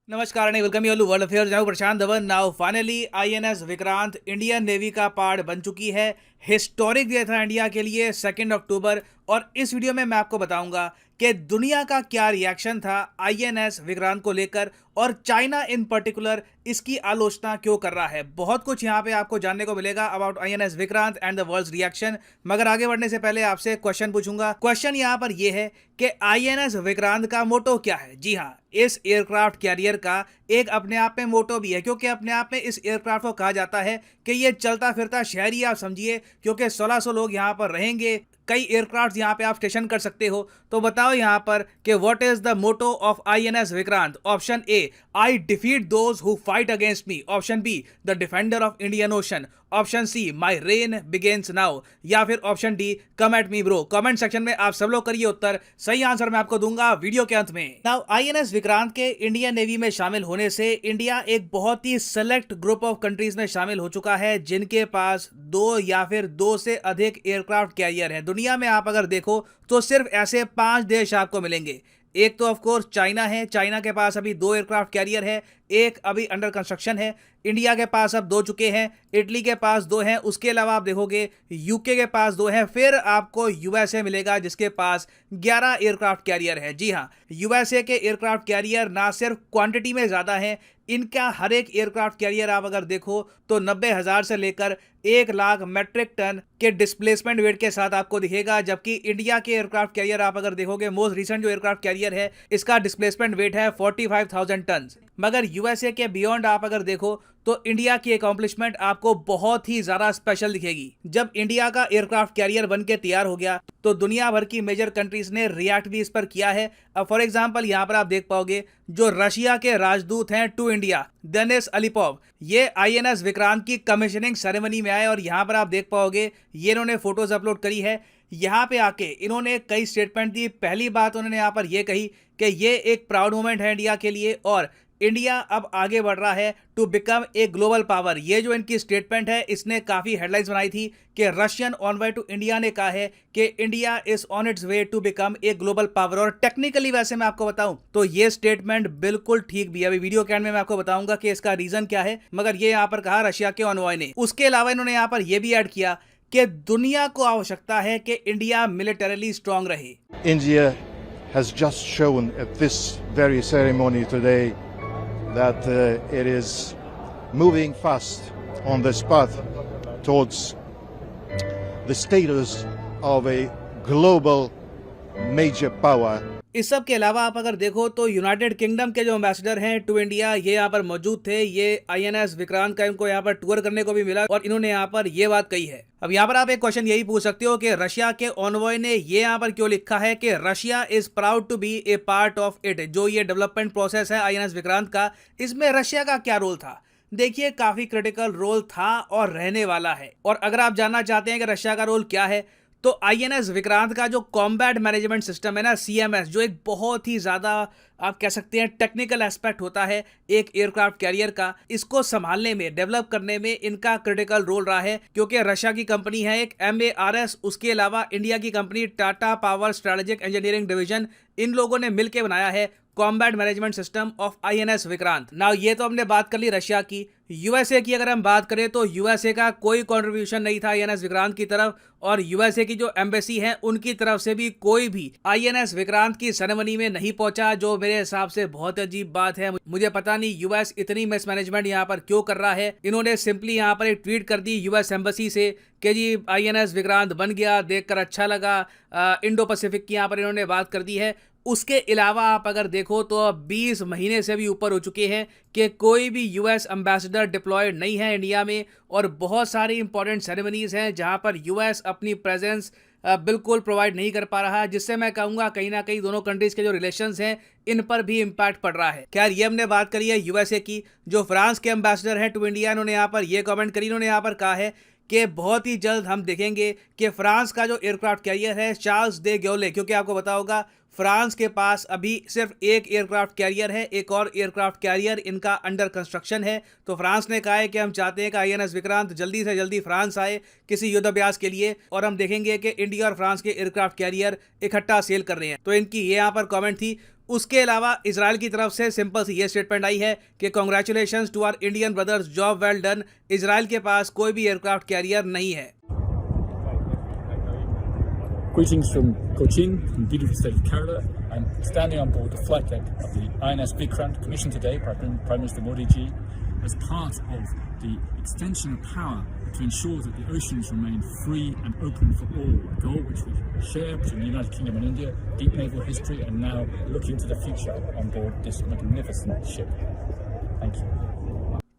नमस्कार and welcome you all to World Affairs। मैं हूं Prashant Dhawan. Now finally INS Vikrant Indian navy का पार्ट बन चुकी है। हिस्टोरिक डे था इंडिया के लिए 2 अक्टूबर। और इस वीडियो में मैं आपको बताऊंगा कि दुनिया का क्या रिएक्शन था आईएनएस विक्रांत को लेकर और चाइना इन पर्टिकुलर इसकी आलोचना क्यों कर रहा है। बहुत कुछ यहाँ पे आपको जानने को मिलेगा about INS Vikrant and the world's reaction. मगर आगे बढ़ने से पहले आपसे क्वेश्चन पूछूंगा। क्वेश्चन यहाँ पर यह है कि आईएनएस विक्रांत का मोटो क्या है। जी हाँ, इस एयरक्राफ्ट कैरियर का एक अपने आप में मोटो भी है, क्योंकि अपने आप में इस एयरक्राफ्ट को कहा जाता है कि ये चलता फिरता शहरी आप समझिए, क्योंकि 1600 लोग यहाँ पर रहेंगे। कई एयरक्राफ्ट यहाँ पे आप स्टेशन कर सकते हो। तो बताओ यहाँ पर कि what is the motto of INS Vikrant. Option A, I defeat those who fight against me. Option B, the defender of Indian Ocean. Option C, my reign begins now. या फिर option D, come at me bro. Comment section में आप सब लोग करिए उत्तर। सही answer मैं आपको दूंगा वीडियो के अंत में। नाउ आईएनएस विक्रांत के इंडियन नेवी में शामिल होने से इंडिया एक बहुत ही सेलेक्ट ग्रुप ऑफ कंट्रीज में शामिल हो चुका है जिनके पास 2 या फिर 2 से अधिक एयरक्राफ्ट कैरियर है। दुनिया में आप अगर देखो तो सिर्फ ऐसे 5 देश आपको मिलेंगे। एक तो ऑफ कोर्स चाइना है। चाइना के पास अभी 2 एयरक्राफ्ट कैरियर है, एक अभी अंडर कंस्ट्रक्शन है। इंडिया के पास अब 2 चुके हैं, इटली के पास 2 हैं। उसके अलावा आप देखोगे यूके के पास 2 हैं। फिर आपको यूएसए मिलेगा जिसके पास 11 एयरक्राफ्ट कैरियर है। जी हाँ, यूएसए के एयरक्राफ्ट कैरियर ना सिर्फ क्वांटिटी में ज़्यादा है, इनका हर एक एयरक्राफ्ट कैरियर आप अगर देखो तो 90,000 से लेकर 1 लाख मेट्रिक टन के डिस्प्लेसमेंट वेट के साथ आपको दिखेगा। जबकि इंडिया के एयरक्राफ्ट कैरियर आप अगर देखोगे, मोस्ट रिसेंट जो एयरक्राफ्ट कैरियर है इसका डिस्प्लेसमेंट वेट है 45,000 टन। मगर यूएसए के बियॉन्ड आप अगर देखो तो इंडिया की अकॉम्प्लिशमेंट आपको बहुत ही ज्यादा स्पेशल दिखेगी। जब इंडिया का एयरक्राफ्ट कैरियर बन के तैयार हो गया तो दुनिया भर की मेजर कंट्रीज ने रिएक्ट भी इस पर किया है। अब फॉर एग्जांपल यहाँ पर आप देख पाओगे जो रशिया के राजदूत हैं टू इंडिया, देनिस अलीपोव, ये आईएनएस विक्रांत की कमीशनिंग सेरेमनी में आए और यहाँ पर आप देख पाओगे ये इन्होंने फोटोज अपलोड करी है। यहाँ पे आके इन्होंने कई स्टेटमेंट दी। पहली बात उन्होंने यहाँ पर यह कही कि ये एक प्राउड मोमेंट है इंडिया के लिए और इंडिया अब आगे बढ़ रहा है to become a global power. ये जो इनकी स्टेटमेंट है इसने काफ़ी हेडलाइंस बनाई थी कि रशियन ऑनवाय टू इंडिया ने कहा है कि India is on its way to become a global power. और टेक्निकली वैसे मैं आपको बताऊं तो ये स्टेटमेंट बिल्कुल ठीक भी है। अभी वीडियो के एंड में मैं आपको बताऊंगा कि इसका रीजन क्या है, मगर ये यहाँ पर कहा रशिया के ऑनवाय ने। उसके अलावा इन्होंने यहाँ पर यह भी ऐड किया कि दुनिया को आवश्यकता है कि इंडिया मिलिटरीली स्ट्रांग रहे। India has just shown at this very ceremony today that it is moving fast on this path towards the status of a global major power. इस सब के अलावा आप अगर देखो तो यूनाइटेड किंगडम के जो एम्बेसडर हैं टू इंडिया, ये यहाँ पर मौजूद थे। ये आईएनएस विक्रांत का इनको यहाँ पर टूर करने को भी मिला और इन्होंने यहाँ पर ये बात कही है। अब यहाँ पर आप एक क्वेश्चन यही पूछ सकते हो कि रशिया के ऑनवॉय ने ये यहाँ पर क्यों लिखा है कि Russia is proud to be a part of it. जो ये डेवलपमेंट प्रोसेस है आईएनएस विक्रांत का, इसमें रशिया का क्या रोल था। देखिए, काफी क्रिटिकल रोल था और रहने वाला है। और अगर आप जानना चाहते हैं कि रशिया का रोल क्या है तो आईएनएस विक्रांत का जो कॉम्बैट मैनेजमेंट सिस्टम है ना, सीएमएस, जो एक बहुत ही ज़्यादा आप कह सकते हैं टेक्निकल एस्पेक्ट होता है एक एयरक्राफ्ट कैरियर का, इसको संभालने में, डेवलप करने में इनका क्रिटिकल रोल रहा है। क्योंकि रशिया की कंपनी है एक MARS, उसके अलावा इंडिया की company Tata power strategic engineering division, इन लोगों ने मिलकर बनाया है combat management system of INS Vikrant. Now ये तो हमने बात कर ली रशिया की। यूएसए की अगर हम बात करें तो यूएसए का कोई कंट्रीब्यूशन नहीं था आईएनएस विक्रांत की तरफ, और यूएसए की जो एम्बेसी है उनकी तरफ से भी कोई भी आईएनएस विक्रांत की सेरेमनी में नहीं पहुंचा, जो मेरे हिसाब से बहुत अजीब बात है। मुझे पता नहीं यूएस इतनी मिसमैनेजमेंट यहाँ पर क्यों कर रहा है। इन्होंने सिंपली यहाँ पर एक ट्वीट कर दी यूएस एम्बेसी से कि जी आईएनएस विक्रांत बन गया, देखकर अच्छा लगा। इंडो पैसिफिक की यहाँ पर इन्होंने बात कर दी है। उसके अलावा आप अगर देखो तो अब 20 महीने से भी ऊपर हो चुके हैं कि कोई भी यूएस एम्बेसडर डिप्लॉयड नहीं है इंडिया में, और बहुत सारी इंपॉर्टेंट सेरेमनीज हैं जहां पर यूएस अपनी प्रेजेंस बिल्कुल प्रोवाइड नहीं कर पा रहा, जिससे मैं कहूँगा कहीं ना कहीं दोनों कंट्रीज के जो रिलेशंस हैं इन पर भी इम्पैक्ट पड़ रहा है। खैर, ये हमने बात करी है यूएसए की। जो फ्रांस के एम्बेसडर हैं टू इंडिया, इन्होंने यहाँ पर ये कमेंट करी। इन्होंने यहाँ पर कहा है कि बहुत ही जल्द हम देखेंगे कि फ्रांस का जो एयरक्राफ्ट कैरियर है चार्ल्स दे गौले, क्योंकि आपको पता होगा फ्रांस के पास अभी सिर्फ एक एयरक्राफ्ट कैरियर है, एक और एयरक्राफ्ट कैरियर इनका अंडर कंस्ट्रक्शन है। तो फ्रांस ने कहा है कि हम चाहते हैं कि आईएनएस विक्रांत जल्दी से जल्दी फ्रांस आए किसी युद्धाभ्यास के लिए, और हम देखेंगे कि इंडिया और फ्रांस के एयरक्राफ्ट कैरियर इकट्ठा सेल कर रहे हैं। तो इनकी ये यहाँ पर कॉमेंट थी। उसके अलावा इजराइल की तरफ से सिंपल सी ये स्टेटमेंट आई है कि congratulations to our Indian brothers, job well done. Israel के पास कोई भी एयरक्राफ्ट कैरियर नहीं है। Greetings from Cochin, from beautiful state of Kerala. I'm standing on board the flight deck of the INS Vikrant, commissioned today by Prime Minister Modi ji as part of the extension of power to ensure that the oceans remain free and open for all, a goal which we share between the United Kingdom and India, deep naval history, and now looking to the future on board this magnificent ship. Thank you.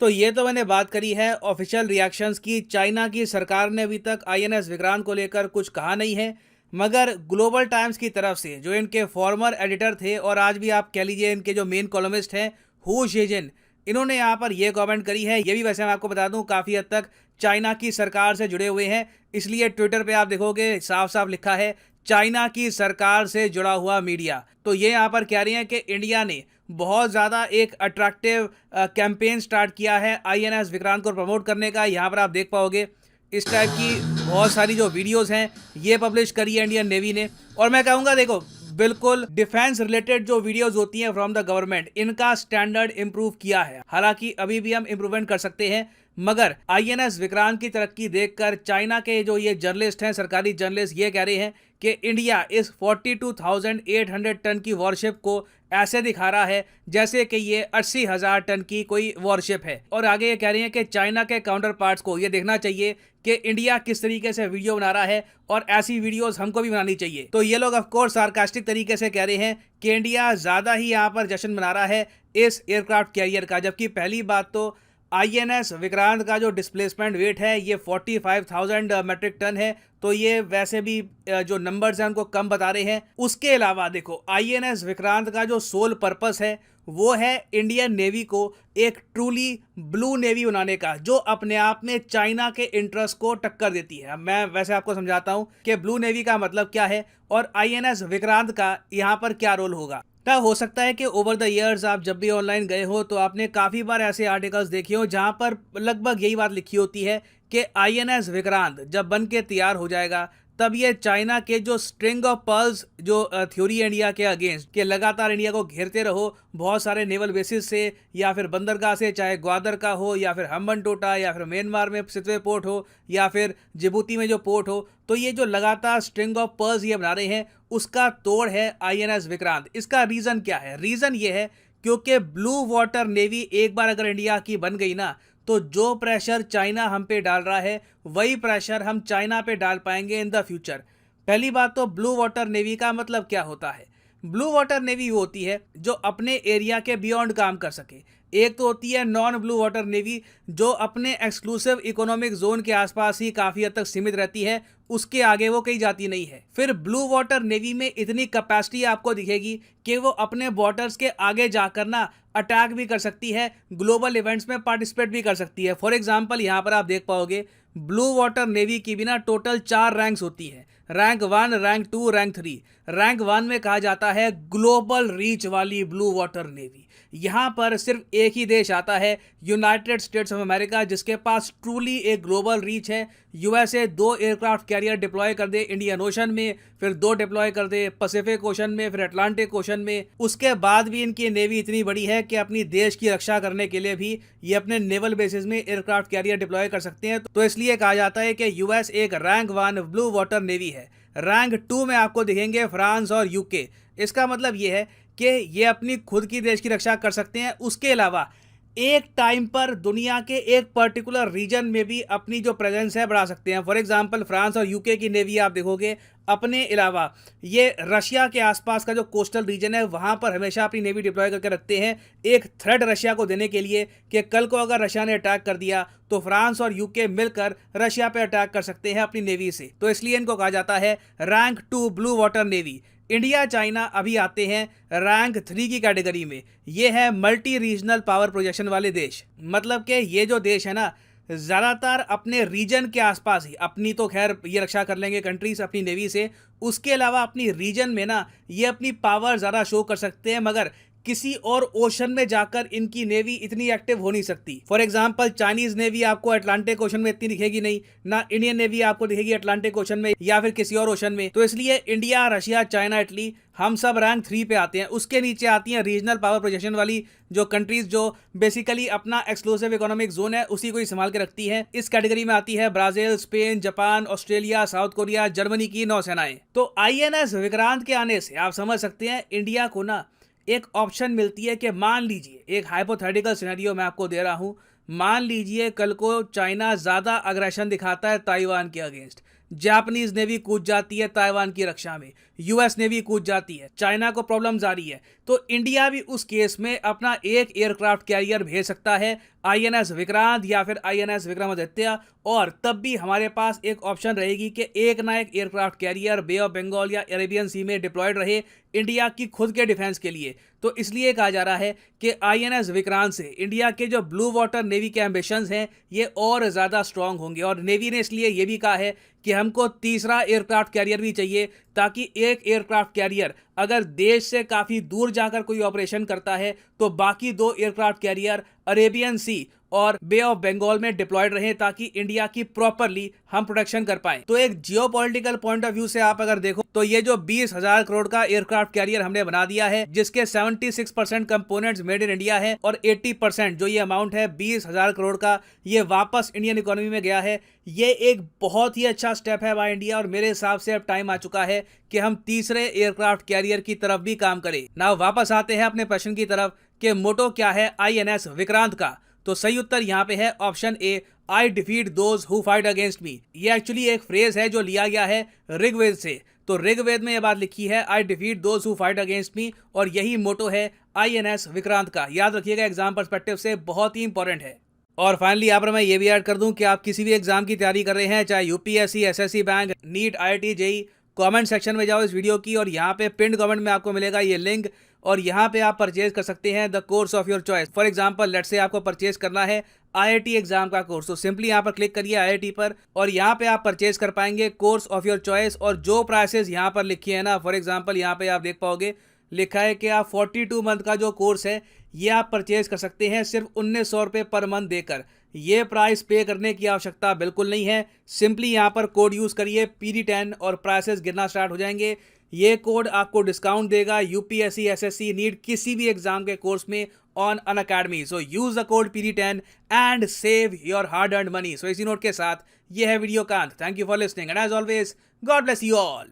तो ये तो मैंने बात करी है official reactions की। China की सरकार ने अभी तक आईएनएस विक्रांत को लेकर कुछ कहा नहीं है, मगर ग्लोबल टाइम्स की तरफ से जो इनके फॉर्मर एडिटर थे और आज भी आप कह लीजिए इनके जो मेन कॉलमिस्ट हैं हु शिजिन, इन्होंने यहाँ पर ये कमेंट करी है। ये भी वैसे मैं आपको बता दूं काफ़ी हद तक चाइना की सरकार से जुड़े हुए हैं, इसलिए ट्विटर पे आप देखोगे साफ साफ लिखा है चाइना की सरकार से जुड़ा हुआ मीडिया। तो ये यहाँ पर कह रहे हैं कि इंडिया ने बहुत ज़्यादा एक अट्रैक्टिव कैंपेन स्टार्ट किया है आईएनएस विक्रांत को प्रमोट करने का। यहाँ पर आप देख पाओगे इस टाइप की बहुत सारी जो वीडियोस हैं ये पब्लिश करी है इंडियन नेवी ने। और मैं कहूँगा देखो बिल्कुल डिफेंस रिलेटेड जो वीडियोस होती हैं फ्रॉम द गवर्नमेंट, इनका स्टैंडर्ड इंप्रूव किया है। हालांकि अभी भी हम इम्प्रूवमेंट कर सकते हैं, मगर आईएनएस विक्रांत की तरक्की देखकर चाइना के जो ये जर्नलिस्ट हैं, सरकारी जर्नलिस्ट, ये कह रहे हैं कि इंडिया इस 42,800 टन की वॉरशिप को ऐसे दिखा रहा है जैसे कि ये 80,000 टन की कोई वॉरशिप है। और आगे ये कह रहे हैं कि चाइना के काउंटर पार्ट्स को ये देखना चाहिए कि इंडिया किस तरीके से वीडियो बना रहा है और ऐसी वीडियोस हमको भी बनानी चाहिए। तो ये लोग ऑफकोर्स सार्कास्टिक तरीके से कह रहे हैं कि इंडिया ज़्यादा ही यहाँ पर जश्न मना रहा है इस एयरक्राफ्ट कैरियर का, जबकि पहली बात तो आईएनएस विक्रांत का जो डिस्प्लेसमेंट वेट है ये 45,000 मेट्रिक टन है। तो ये वैसे भी जो नंबर्स हैं उनको कम बता रहे हैं। उसके अलावा देखो आईएनएस विक्रांत का जो सोल पर्पस है वो है इंडियन नेवी को एक ट्रूली ब्लू नेवी बनाने का, जो अपने आप में चाइना के इंटरेस्ट को टक्कर देती है। मैं वैसे आपको समझाता हूं कि ब्लू नेवी का मतलब क्या है और आईएनएस विक्रांत का यहाँ पर क्या रोल होगा। तब हो सकता है कि ओवर द ईयर्स आप जब भी ऑनलाइन गए हो तो आपने काफ़ी बार ऐसे आर्टिकल्स देखे हो जहाँ पर लगभग यही बात लिखी होती है कि आईएनएस विक्रांत जब बन के तैयार हो जाएगा तब ये चाइना के जो स्ट्रिंग ऑफ पर्ल्स जो थ्योरी इंडिया के अगेंस्ट कि लगातार इंडिया को घेरते रहो बहुत सारे नेवल बेसिस से या फिर बंदरगाह से, चाहे ग्वादर का हो या फिर हम्बनटोटा या फिर म्यांमार में सितवे पोर्ट हो या फिर जिबूती में जो पोर्ट हो, तो ये जो लगातार स्ट्रिंग ऑफ पर्ल्स ये बना रहे हैं उसका तोड़ है आईएनएस विक्रांत। इसका रीज़न क्या है? रीज़न ये है क्योंकि ब्लू वाटर नेवी एक बार अगर इंडिया की बन गई ना तो जो प्रेशर चाइना हम पे डाल रहा है वही प्रेशर हम चाइना पे डाल पाएंगे इन द फ्यूचर। पहली बात तो ब्लू वाटर नेवी का मतलब क्या होता है? ब्लू वाटर नेवी होती है जो अपने एरिया के बियॉन्ड काम कर सके। एक तो होती है नॉन ब्लू वाटर नेवी जो अपने एक्सक्लूसिव इकोनॉमिक जोन के आसपास ही काफ़ी हद तक सीमित रहती है, उसके आगे वो कहीं जाती नहीं है। फिर ब्लू वाटर नेवी में इतनी कैपेसिटी आपको दिखेगी कि वो अपने बॉर्डर्स के आगे जाकर ना अटैक भी कर सकती है, ग्लोबल इवेंट्स में पार्टिसिपेट भी कर सकती है। फॉर एग्जांपल यहाँ पर आप देख पाओगे ब्लू वाटर नेवी की भी ना टोटल 4 रैंक्स होती हैं, रैंक 1, रैंक 2, रैंक 3। रैंक 1 में कहा जाता है ग्लोबल रीच वाली ब्लू वाटर नेवी। यहाँ पर सिर्फ एक ही देश आता है, यूनाइटेड स्टेट्स ऑफ अमेरिका, जिसके पास ट्रूली एक ग्लोबल रीच है। यूएसए 2 एयरक्राफ्ट कैरियर डिप्लॉय कर दे इंडियन ओशन में, फिर 2 डिप्लॉय कर दे पैसिफिक ओशन में, फिर अटलांटिक ओशन में। उसके बाद भी इनकी नेवी इतनी बड़ी है कि अपनी देश की रक्षा करने के लिए भी ये अपने नेवल बेसिस में एयरक्राफ्ट कैरियर डिप्लॉय कर सकते हैं। तो इसलिए कहा जाता है कि यूएस एक रैंक 1 ब्लू वाटर नेवी है। रैंक 2 में आपको दिखेंगे फ्रांस और यूके। इसका मतलब ये है कि ये अपनी खुद की देश की रक्षा कर सकते हैं, उसके अलावा एक टाइम पर दुनिया के एक पर्टिकुलर रीजन में भी अपनी जो प्रेजेंस है बढ़ा सकते हैं। फॉर एग्जांपल फ्रांस और यूके की नेवी आप देखोगे अपने अलावा ये रशिया के आसपास का जो कोस्टल रीजन है वहाँ पर हमेशा अपनी नेवी डिप्लॉय करके रखते हैं, एक थ्रेट रशिया को देने के लिए कि कल को अगर रशिया ने अटैक कर दिया तो फ्रांस और यूके मिलकर रशिया पे अटैक कर सकते हैं अपनी नेवी से। तो इसलिए इनको कहा जाता है rank 2 blue water navy. India China अभी आते हैं रैंक 3 की कैटेगरी में। ये है मल्टी रीजनल पावर प्रोजेक्शन वाले देश। मतलब कि ये जो देश है ना, ज़्यादातर अपने रीजन के आसपास ही, अपनी तो खैर ये रक्षा कर लेंगे कंट्रीज अपनी नेवी से, उसके अलावा अपनी रीजन में ना ये अपनी पावर ज़्यादा शो कर सकते हैं, मगर किसी और ओशन में जाकर इनकी नेवी इतनी एक्टिव हो नहीं सकती। फॉर एग्जांपल चाइनीज नेवी आपको अटलांटिक ओशन में इतनी दिखेगी नहीं, ना इंडियन नेवी आपको दिखेगी अटलांटिक ओशन में या फिर किसी और ओशन में। तो इसलिए इंडिया, रशिया, चाइना, इटली, हम सब रैंक 3 पे आते हैं। उसके नीचे आती हैं रीजनल पावर प्रोजेक्शन वाली जो कंट्रीज जो बेसिकली अपना एक्सक्लूसिव इकोनॉमिक जोन है उसी को ही संभाल के रखती है। इस कैटेगरी में आती है Brazil, Spain, Japan, Australia, south Korea, Germany की नौसेनाएं। तो INS विक्रांत के आने से आप समझ सकते हैं इंडिया को ना एक ऑप्शन मिलती है कि मान लीजिए, एक हाइपोथेटिकल सिनेरियो मैं आपको दे रहा हूं, मान लीजिए कल को चाइना ज्यादा अग्रेशन दिखाता है ताइवान के अगेंस्ट, जापानीज नेवी कूद जाती है ताइवान की रक्षा में, US नेवी कूद जाती है, चाइना को प्रॉब्लम्स आ रही है, तो इंडिया भी उस केस में अपना एक एयरक्राफ्ट कैरियर भेज सकता है, INS विक्रांत या फिर INS विक्रमादित्य, और तब भी हमारे पास एक ऑप्शन रहेगी कि एक ना एक aircraft carrier bay of Bengal या अरेबियन सी में डिप्लॉयड रहे इंडिया की खुद के डिफेंस के लिए। तो इसलिए कहा जा रहा है कि INS विक्रांत से इंडिया के जो ब्लू वाटर नेवी के एम्बिशंस हैं ये और ज़्यादा स्ट्रांग होंगे, और नेवी ने इसलिए ये भी कहा है कि हमको तीसरा एयरक्राफ्ट कैरियर भी चाहिए, ताकि एक एयरक्राफ्ट कैरियर अगर देश से काफ़ी दूर जाकर कोई ऑपरेशन करता है तो बाकी 2 एयरक्राफ्ट कैरियर अरेबियन सी और बे ऑफ बंगाल में डिप्लॉयड रहे, ताकि इंडिया की प्रॉपरली हम प्रोटेक्शन कर पाएं। तो एक जियोपॉलिटिकल पॉइंट ऑफ व्यू से आप अगर देखो तो ये जो 20,000 करोड़ का एयरक्राफ्ट कैरियर हमने बना दिया है, जिसके 76% कंपोनेंट्स मेड इन इंडिया है और 80% जो ये अमाउंट है 20,000 करोड़ का ये वापस इंडियन इकोनॉमी में गया है, ये एक बहुत ही अच्छा स्टेप है बाय इंडिया। और मेरे हिसाब से अब टाइम आ चुका है कि हम तीसरे एयरक्राफ्ट कैरियर की तरफ भी काम करें। नाउ वापस आते हैं अपने प्रश्न की तरफ कि मोटो क्या है INS विक्रांत का। तो सही उत्तर यहाँ पे है option A, I defeat those who fight against मी। ये एक्चुअली एक फ्रेज है जो लिया गया है ऋग्वेद से। तो ऋग्वेद में ये बात लिखी है, I defeat those who fight against me, और यही मोटो है INS विक्रांत का। याद रखिएगा, एग्जाम पर्सपेक्टिव से बहुत ही इंपॉर्टेंट है। और फाइनली यहाँ पर मैं ये भी ऐड कर दूं कि आप किसी भी एग्जाम की तैयारी कर रहे हैं, चाहे UPSC, SSC bank, NEET, IIT, JEE, comment section में जाओ इस वीडियो की, और यहाँ पे पिन कमेंट में आपको मिलेगा ये लिंक, और यहाँ पे आप परचेज कर सकते हैं the course of your choice. For example let's say आपको परचेज करना है IIT एग्जाम का कोर्स, तो सिंपली यहाँ पर क्लिक करिए IIT पर, और यहाँ पे आप परचेज कर पाएंगे कोर्स ऑफ योर चॉइस। और जो प्राइसेस यहाँ पर लिखी है ना, फॉर एग्जांपल यहाँ पे आप देख पाओगे लिखा है कि आप 42 मंथ का जो कोर्स है ये आप परचेज कर सकते हैं सिर्फ 1900 रुपये पर मंथ देकर। ये प्राइस पे करने की आवश्यकता बिल्कुल नहीं है, सिंपली यहाँ पर कोड यूज़ करिए PD10 और प्राइसेस गिरना स्टार्ट हो जाएंगे। ये कोड आपको डिस्काउंट देगा UPSC, SSC, नीट किसी भी एग्जाम के कोर्स में on Unacademy. So use the code PD10 and save your hard earned money. सो इसी नोट के साथ ये है वीडियो का अंत। Thank you for listening and as always God bless you all.